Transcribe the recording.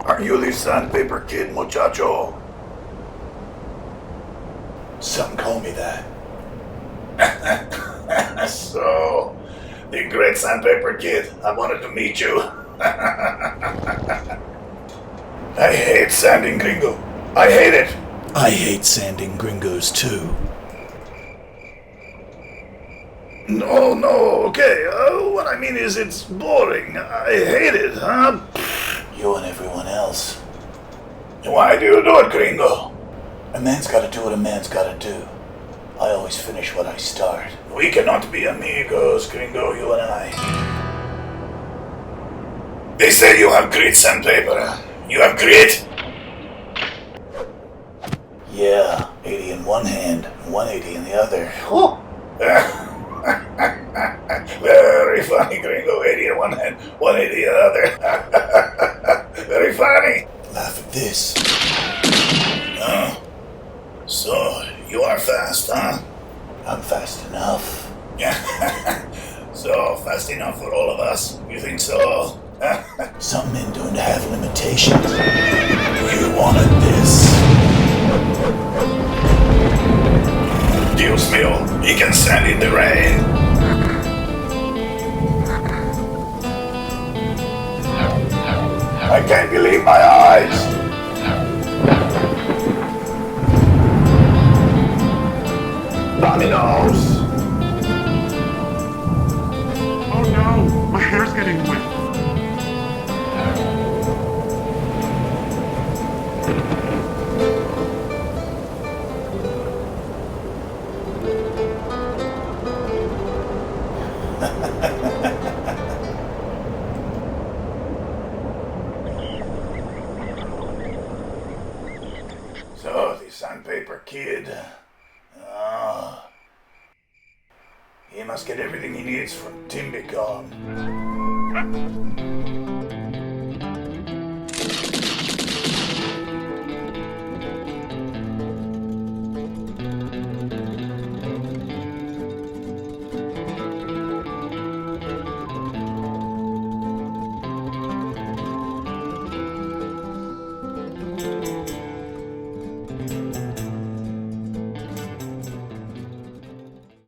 Are you the SandPaper Kid, muchacho? Some call me that. So, the great SandPaper Kid, I wanted to meet you. I hate sanding gringo. I hate it. I hate sanding gringos too. No, okay. What I mean is it's boring. I hate it, huh? You and everyone else. Why do you do it, gringo? A man's gotta do what a man's gotta do. I always finish what I start. We cannot be amigos, gringo, you and I. They say you have great sandpaper. You have great? Yeah, 80 in one hand, 180 in the other. Very funny, gringo. 80 in one hand, 180 in the other. Very funny. Laugh at this. Oh. So, you are fast, huh? I'm fast enough. So, fast enough for all of us? You think so? Some men don't have limitations. You wanted this. Dios mío, he can stand in the rain. I can't believe my eyes. Dominoes. Oh no, my hair's getting wet. So, the SandPaper Kid. He must get everything he needs from Timbecon.